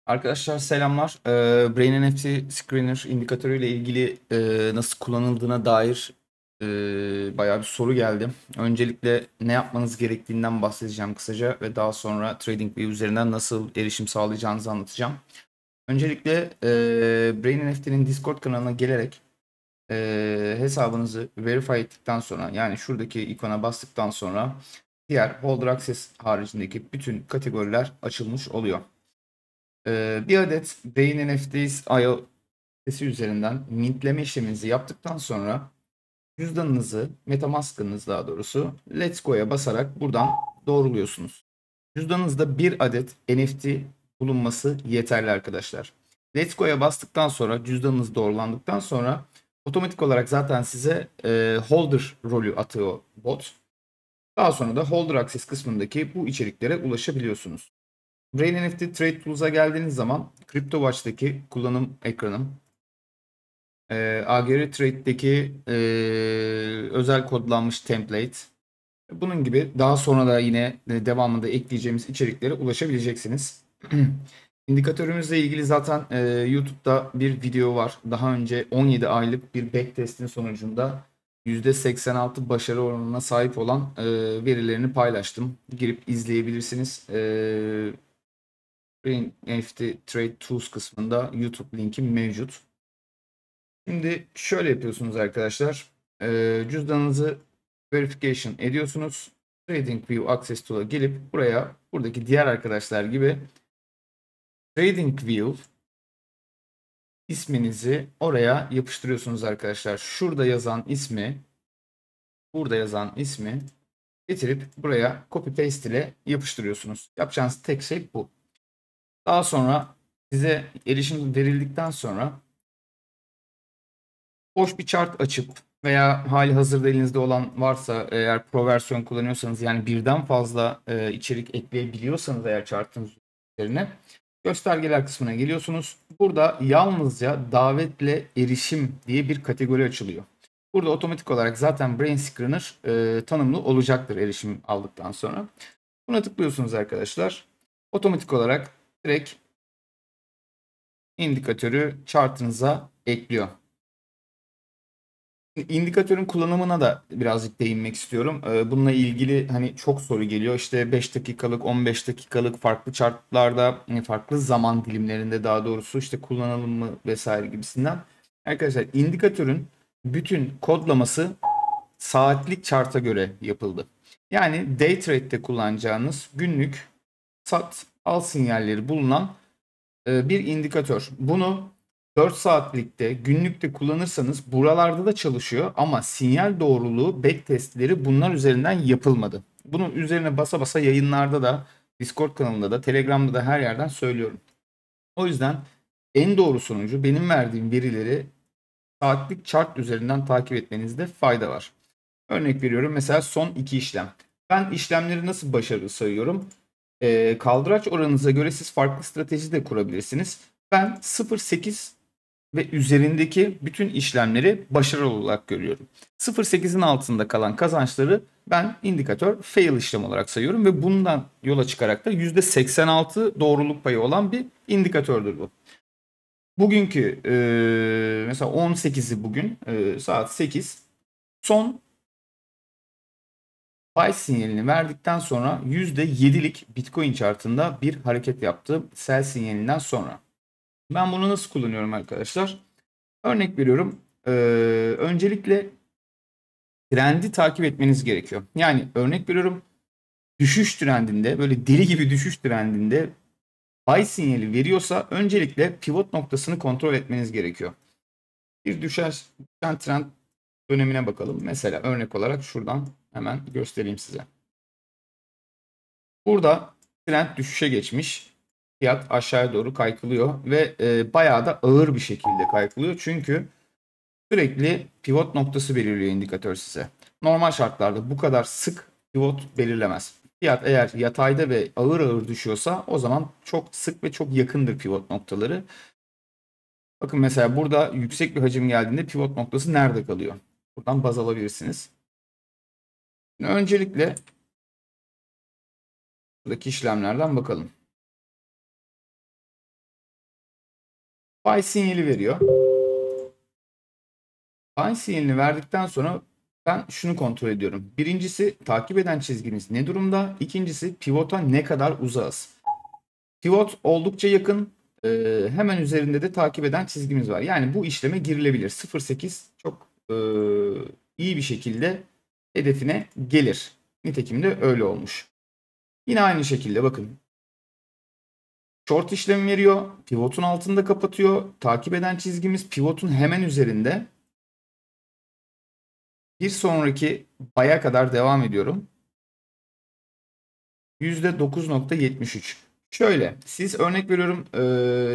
Arkadaşlar selamlar. Brain NFT Screener indikatörü ile ilgili nasıl kullanıldığına dair bayağı bir soru geldi. Öncelikle ne yapmanız gerektiğinden bahsedeceğim kısaca ve daha sonra TradingView üzerinden nasıl erişim sağlayacağınızı anlatacağım. Öncelikle Brain NFT'nin Discord kanalına gelerek hesabınızı verify ettikten sonra yani şuradaki ikona bastıktan sonra diğer Holder Access haricindeki bütün kategoriler açılmış oluyor. Bir adet Brain NFTs IO sitesi üzerinden mintleme işleminizi yaptıktan sonra cüzdanınızı, MetaMask'ınız daha doğrusu Let's Go'ya basarak buradan doğruluyorsunuz. Cüzdanınızda bir adet NFT bulunması yeterli arkadaşlar. Let's Go'ya bastıktan sonra cüzdanınız doğrulandıktan sonra otomatik olarak zaten size holder rolü atıyor bot. Daha sonra da Holder Access kısmındaki bu içeriklere ulaşabiliyorsunuz. Brain NFT Trade Tools'a geldiğiniz zaman CryptoWatch'taki kullanım ekranım, AGR Trade'deki özel kodlanmış template, bunun gibi daha sonra da yine devamında ekleyeceğimiz içeriklere ulaşabileceksiniz. İndikatörümüzle ilgili zaten YouTube'da bir video var. Daha önce 17 aylık bir backtest'in sonucunda %86 başarı oranına sahip olan verilerini paylaştım. Girip izleyebilirsiniz. Brain NFT Trade Tools kısmında YouTube linki mevcut. Şimdi şöyle yapıyorsunuz arkadaşlar. Cüzdanınızı verification ediyorsunuz. TradingView Access Tool'a gelip buradaki diğer arkadaşlar gibi TradingView isminizi oraya yapıştırıyorsunuz arkadaşlar. Şurada yazan ismi, burada yazan ismi getirip buraya copy paste ile yapıştırıyorsunuz. Yapacağınız tek şey bu. Daha sonra size erişim verildikten sonra boş bir chart açıp veya hali hazırda elinizde olan varsa eğer pro versiyon kullanıyorsanız yani birden fazla içerik ekleyebiliyorsanız eğer chartın üzerine göstergeler kısmına geliyorsunuz. Burada yalnızca davetle erişim diye bir kategori açılıyor. Burada otomatik olarak zaten Brain Screener tanımlı olacaktır erişim aldıktan sonra. Buna tıklıyorsunuz arkadaşlar. Otomatik olarak direkt indikatörü chartınıza ekliyor. İndikatörün kullanımına da birazcık değinmek istiyorum. Bununla ilgili hani çok soru geliyor. İşte 5 dakikalık, 15 dakikalık farklı chartlarda, farklı zaman dilimlerinde daha doğrusu işte kullanalım mı vesaire gibisinden. Arkadaşlar indikatörün bütün kodlaması saatlik chart'a göre yapıldı. Yani day trade'de kullanacağınız günlük sat al sinyalleri bulunan bir indikatör. Bunu 4 saatlikte, günlükte kullanırsanız buralarda da çalışıyor ama sinyal doğruluğu backtestleri bunlar üzerinden yapılmadı. Bunun üzerine basa basa yayınlarda da, Discord kanalında da, Telegram'da da her yerden söylüyorum. O yüzden en doğru sonucu benim verdiğim verileri saatlik chart üzerinden takip etmenizde fayda var. Örnek veriyorum mesela son 2 işlem. Ben işlemleri nasıl başarılı sayıyorum? Kaldıraç oranınıza göre siz farklı strateji de kurabilirsiniz. Ben 0.8 ve üzerindeki bütün işlemleri başarılı olarak görüyorum. 0.8'in altında kalan kazançları ben indikatör fail işlem olarak sayıyorum ve bundan yola çıkarak da %86 doğruluk payı olan bir indikatördür bu. Bugünkü mesela 18'i bugün saat 8 son buy sinyalini verdikten sonra %7'lik Bitcoin chartında bir hareket yaptı sell sinyalinden sonra. Ben bunu nasıl kullanıyorum arkadaşlar? Örnek veriyorum. Öncelikle trendi takip etmeniz gerekiyor. Yani örnek veriyorum düşüş trendinde böyle deli gibi düşüş trendinde buy sinyali veriyorsa öncelikle pivot noktasını kontrol etmeniz gerekiyor. Bir düşen trend dönemine bakalım. Mesela örnek olarak şuradan hemen göstereyim size. Burada trend düşüşe geçmiş. Fiyat aşağıya doğru kaykılıyor ve bayağı da ağır bir şekilde kaykılıyor. Çünkü sürekli pivot noktası belirliyor indikatör size. Normal şartlarda bu kadar sık pivot belirlemez. Fiyat eğer yatayda ve ağır ağır düşüyorsa o zaman çok sık ve çok yakındır pivot noktaları. Bakın mesela burada yüksek bir hacim geldiğinde pivot noktası nerede kalıyor? Buradan baz alabilirsiniz. Öncelikle buradaki işlemlerden bakalım. Buy sinyali veriyor. Buy sinyalini verdikten sonra ben şunu kontrol ediyorum. Birincisi takip eden çizgimiz ne durumda? İkincisi pivota ne kadar uzağız? Pivot oldukça yakın. Hemen üzerinde de takip eden çizgimiz var. Yani bu işleme girilebilir. 0.8 çok iyi bir şekilde hedefine gelir. Nitekim de öyle olmuş. Yine aynı şekilde bakın. Short işlemi veriyor. Pivotun altında kapatıyor. Takip eden çizgimiz pivotun hemen üzerinde. Bir sonraki baya kadar devam ediyorum. %9.73. Şöyle siz örnek veriyorum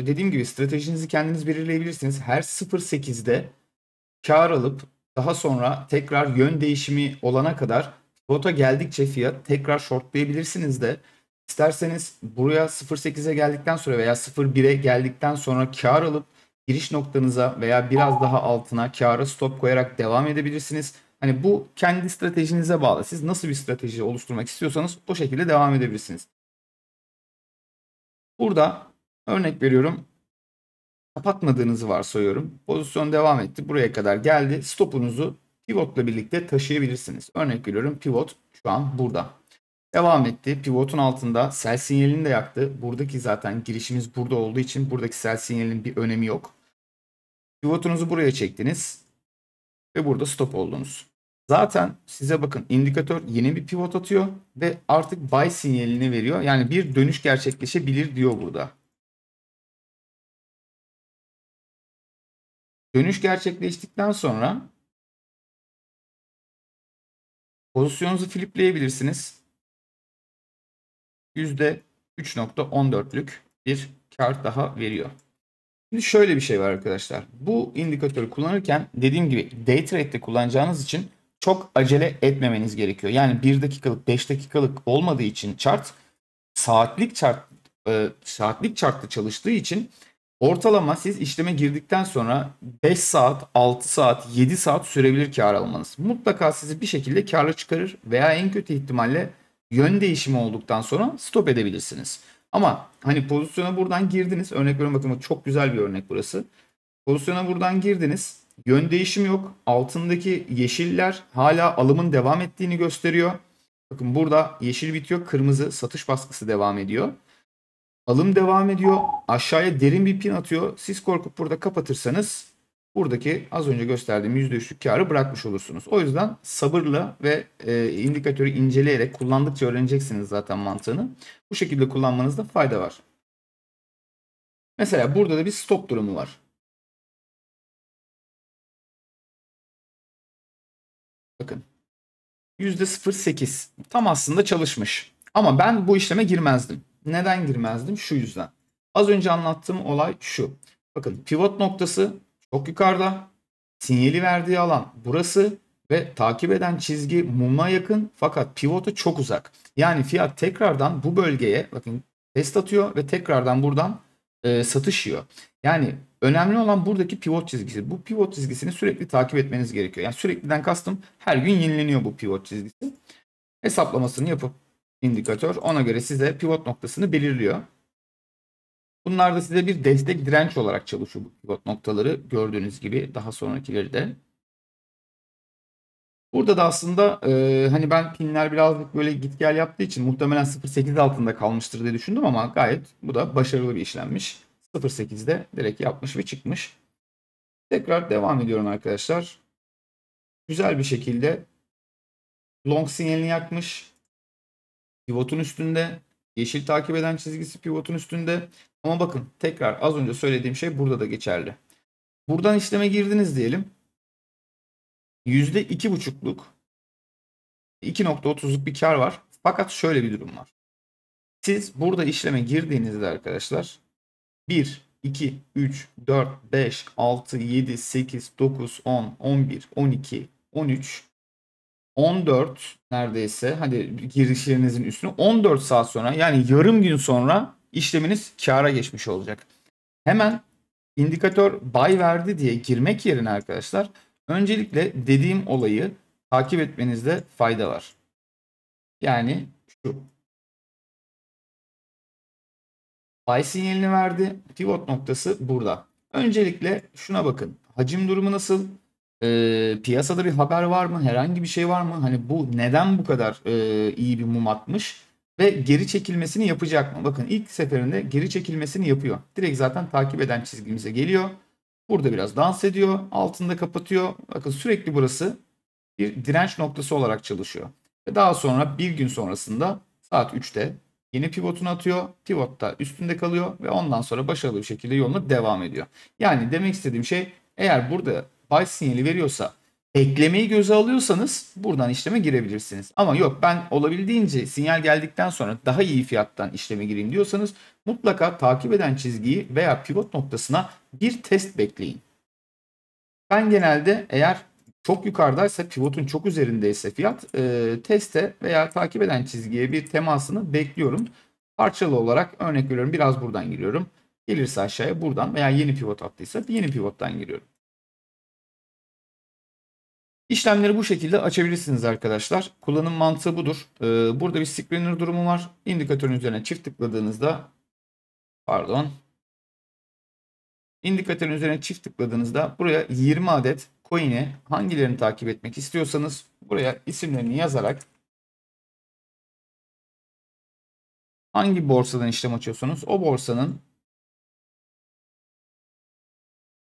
dediğim gibi stratejinizi kendiniz belirleyebilirsiniz. Her 0.8'de kar alıp daha sonra tekrar yön değişimi olana kadar spot'a geldikçe fiyat tekrar shortlayabilirsiniz de isterseniz buraya 0.8'e geldikten sonra veya 0.1'e geldikten sonra kar alıp giriş noktanıza veya biraz daha altına kâra stop koyarak devam edebilirsiniz. Hani bu kendi stratejinize bağlı. Siz nasıl bir strateji oluşturmak istiyorsanız o şekilde devam edebilirsiniz. Burada örnek veriyorum. Kapatmadığınızı varsayıyorum. Pozisyon devam etti. Buraya kadar geldi. Stopunuzu pivotla birlikte taşıyabilirsiniz. Örnek veriyorum pivot şu an burada. Devam etti. Pivotun altında sell sinyalini de yaktı. Buradaki zaten girişimiz burada olduğu için buradaki sell sinyalinin bir önemi yok. Pivotunuzu buraya çektiniz ve burada stop oldunuz. Zaten size bakın indikatör yeni bir pivot atıyor ve artık buy sinyalini veriyor. Yani bir dönüş gerçekleşebilir diyor burada. Dönüş gerçekleştikten sonra pozisyonunuzu flipleyebilirsiniz. %3.14'lük bir kar daha veriyor. Şimdi şöyle bir şey var arkadaşlar. Bu indikatörü kullanırken dediğim gibi day trade'de kullanacağınız için çok acele etmemeniz gerekiyor. Yani 1 dakikalık 5 dakikalık olmadığı için chart saatlik chartta çalıştığı için ortalama siz işleme girdikten sonra 5 saat, 6 saat, 7 saat sürebilir kar almanız. Mutlaka sizi bir şekilde karlı çıkarır veya en kötü ihtimalle yön değişimi olduktan sonra stop edebilirsiniz. Ama hani pozisyona buradan girdiniz. Örnek veriyorum bakın çok güzel bir örnek burası. Pozisyona buradan girdiniz. Yön değişimi yok. Altındaki yeşiller hala alımın devam ettiğini gösteriyor. Bakın burada yeşil bitiyor. Kırmızı satış baskısı devam ediyor. Alım devam ediyor. Aşağıya derin bir pin atıyor. Siz korkup burada kapatırsanız buradaki az önce gösterdiğim %3'lük karı bırakmış olursunuz. O yüzden sabırla ve indikatörü inceleyerek kullandıkça öğreneceksiniz zaten mantığını. Bu şekilde kullanmanızda fayda var. Mesela burada da bir stop durumu var. Bakın %0.8 tam aslında çalışmış. Ama ben bu işleme girmezdim. Neden girmezdim? Şu yüzden. Az önce anlattığım olay şu. Bakın pivot noktası çok yukarıda. Sinyali verdiği alan burası ve takip eden çizgi muma yakın fakat pivota çok uzak. Yani fiyat tekrardan bu bölgeye bakın test atıyor ve tekrardan buradan satış yiyor. Yani önemli olan buradaki pivot çizgisi. Bu pivot çizgisini sürekli takip etmeniz gerekiyor. Yani sürekliden kastım her gün yenileniyor bu pivot çizgisi. Hesaplamasını yapıp indikatör ona göre size pivot noktasını belirliyor. Bunlar da size bir destek direnç olarak çalışıyor bu pivot noktaları. Gördüğünüz gibi daha sonrakileri de. Burada da aslında hani ben pinler birazcık böyle git gel yaptığı için muhtemelen 0.8 altında kalmıştır diye düşündüm ama gayet bu da başarılı bir işlemmiş. 0.8'de direkt yapmış ve çıkmış. Tekrar devam ediyorum arkadaşlar. Güzel bir şekilde long sinyalini yakmış. Pivotun üstünde. Yeşil takip eden çizgisi pivotun üstünde. Ama bakın tekrar az önce söylediğim şey burada da geçerli. Buradan işleme girdiniz diyelim. %2,5'luk 2.30'luk bir kar var. Fakat şöyle bir durum var. Siz burada işleme girdiğinizde arkadaşlar 1, 2, 3, 4, 5, 6, 7, 8, 9, 10, 11, 12, 13, 14 neredeyse hadi girişlerinizin üstüne 14 saat sonra yani yarım gün sonra işleminiz kâra geçmiş olacak. Hemen indikatör buy verdi diye girmek yerine arkadaşlar öncelikle dediğim olayı takip etmenizde fayda var. Yani şu buy sinyalini verdi. Pivot noktası burada. Öncelikle şuna bakın. Hacim durumu nasıl? Piyasada bir haber var mı? Herhangi bir şey var mı? Hani bu neden bu kadar iyi bir mum atmış? Ve geri çekilmesini yapacak mı? Bakın ilk seferinde geri çekilmesini yapıyor. Direkt zaten takip eden çizgimize geliyor. Burada biraz dans ediyor. Altında kapatıyor. Bakın sürekli burası bir direnç noktası olarak çalışıyor. Ve daha sonra bir gün sonrasında saat 3'te yeni pivotunu atıyor. Pivot da üstünde kalıyor ve ondan sonra başarılı bir şekilde yoluna devam ediyor. Yani demek istediğim şey, eğer burada buy sinyali veriyorsa, beklemeyi göze alıyorsanız buradan işleme girebilirsiniz. Ama yok, ben olabildiğince sinyal geldikten sonra daha iyi fiyattan işleme gireyim diyorsanız mutlaka takip eden çizgiyi veya pivot noktasına bir test bekleyin. Ben genelde, eğer çok yukarıdaysa, pivotun çok üzerindeyse fiyat, teste veya takip eden çizgiye bir temasını bekliyorum. Parçalı olarak örnek veriyorum, biraz buradan giriyorum. Gelirse aşağıya buradan, veya yeni pivot attıysa yeni pivottan giriyorum. İşlemleri bu şekilde açabilirsiniz arkadaşlar. Kullanım mantığı budur. Burada bir screener durumu var. İndikatörün üzerine çift tıkladığınızda, pardon, İndikatörün üzerine çift tıkladığınızda buraya 20 adet coin'i, hangilerini takip etmek istiyorsanız buraya isimlerini yazarak, hangi borsadan işlem açıyorsunuz o borsanın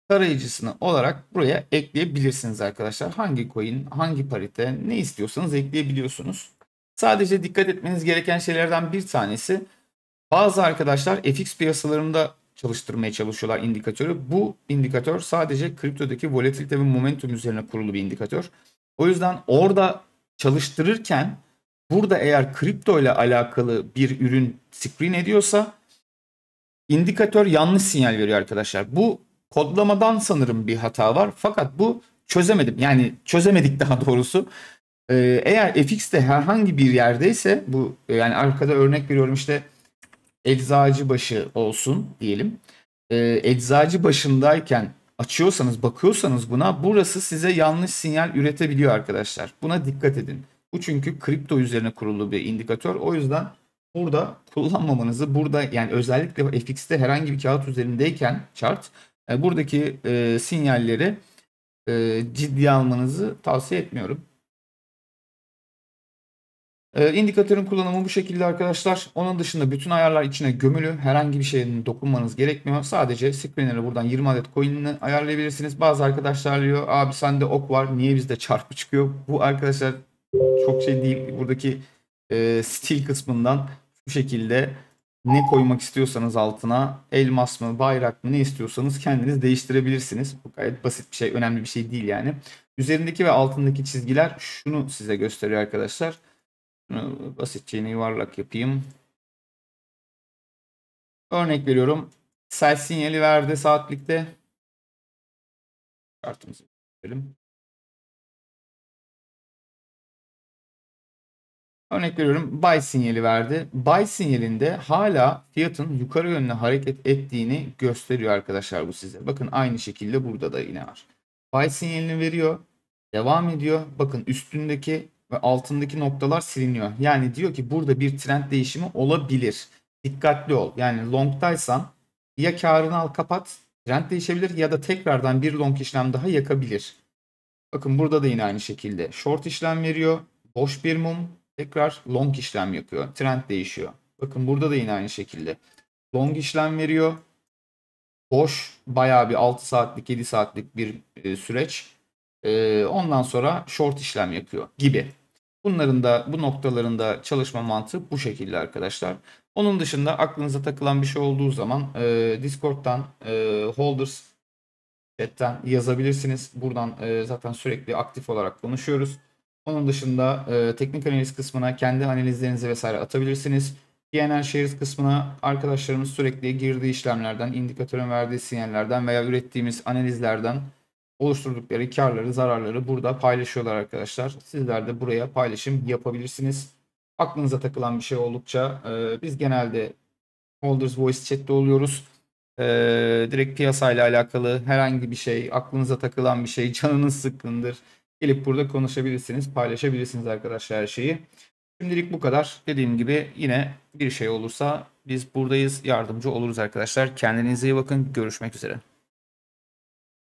tarayıcısını olarak buraya ekleyebilirsiniz arkadaşlar. Hangi coin, hangi parite, ne istiyorsanız ekleyebiliyorsunuz. Sadece dikkat etmeniz gereken şeylerden bir tanesi, bazı arkadaşlar FX piyasalarında çalıştırmaya çalışıyorlar indikatörü. Bu indikatör sadece kriptodaki volatilite ve momentum üzerine kurulu bir indikatör. O yüzden orada çalıştırırken, burada eğer kripto ile alakalı bir ürün screen ediyorsa, indikatör yanlış sinyal veriyor arkadaşlar. Bu kodlamadan sanırım bir hata var. Fakat bu çözemedim. Yani çözemedik daha doğrusu. Eğer FX'te herhangi bir yerdeyse bu, yani arkada örnek veriyorum, işte Eczacıbaşı olsun diyelim. Eczacıbaşındayken açıyorsanız, bakıyorsanız buna, burası size yanlış sinyal üretebiliyor arkadaşlar. Buna dikkat edin. Bu çünkü kripto üzerine kurulu bir indikatör. O yüzden burada kullanmamanızı, burada yani özellikle FX'te herhangi bir kağıt üzerindeyken chart, buradaki sinyalleri ciddiye almanızı tavsiye etmiyorum. İndikatörün kullanımı bu şekilde arkadaşlar. Onun dışında bütün ayarlar içine gömülü. Herhangi bir şeyin dokunmanız gerekmiyor. Sadece screener'ı buradan 20 adet coin'ini ayarlayabilirsiniz. Bazı arkadaşlar diyor, abi sende ok var, niye bizde çarpı çıkıyor? Bu arkadaşlar çok şey değil. Buradaki stil kısmından bu şekilde ne koymak istiyorsanız altına, elmas mı, bayrak mı, ne istiyorsanız kendiniz değiştirebilirsiniz. Bu gayet basit bir şey, önemli bir şey değil yani. Üzerindeki ve altındaki çizgiler şunu size gösteriyor arkadaşlar. Basitçe yine yuvarlak yapayım. Örnek veriyorum. Sell sinyali verdi saatlikte. Kartımızı verelim. Örnek veriyorum, buy sinyali verdi. Buy sinyalinde hala fiyatın yukarı yönlü hareket ettiğini gösteriyor arkadaşlar bu size. Bakın aynı şekilde burada da yine var. Buy sinyalini veriyor. Devam ediyor. Bakın üstündeki ve altındaki noktalar siliniyor. Yani diyor ki burada bir trend değişimi olabilir. Dikkatli ol. Yani long'taysan ya karını al kapat, trend değişebilir, ya da tekrardan bir long işlem daha yakabilir. Bakın burada da yine aynı şekilde short işlem veriyor. Boş bir mum, tekrar long işlem yapıyor. Trend değişiyor. Bakın burada da yine aynı şekilde long işlem veriyor. Boş bayağı bir 6 saatlik 7 saatlik bir süreç. Ondan sonra short işlem yapıyor gibi. Bunların da, bu noktalarında çalışma mantığı bu şekilde arkadaşlar. Onun dışında aklınıza takılan bir şey olduğu zaman Discord'dan, Holders chat'ten yazabilirsiniz. Buradan zaten sürekli aktif olarak konuşuyoruz. Onun dışında teknik analiz kısmına kendi analizlerinizi vesaire atabilirsiniz. PNL Shares kısmına arkadaşlarımız sürekli girdiği işlemlerden, indikatörün verdiği sinyallerden veya ürettiğimiz analizlerden oluşturdukları karları, zararları burada paylaşıyorlar arkadaşlar. Sizler de buraya paylaşım yapabilirsiniz. Aklınıza takılan bir şey oldukça biz genelde Holders Voice chat'te oluyoruz. Direkt piyasayla alakalı herhangi bir şey, aklınıza takılan bir şey, canınız sıkkındır, gelip burada konuşabilirsiniz, paylaşabilirsiniz arkadaşlar her şeyi. Şimdilik bu kadar. Dediğim gibi yine bir şey olursa biz buradayız, yardımcı oluruz arkadaşlar. Kendinize iyi bakın. Görüşmek üzere.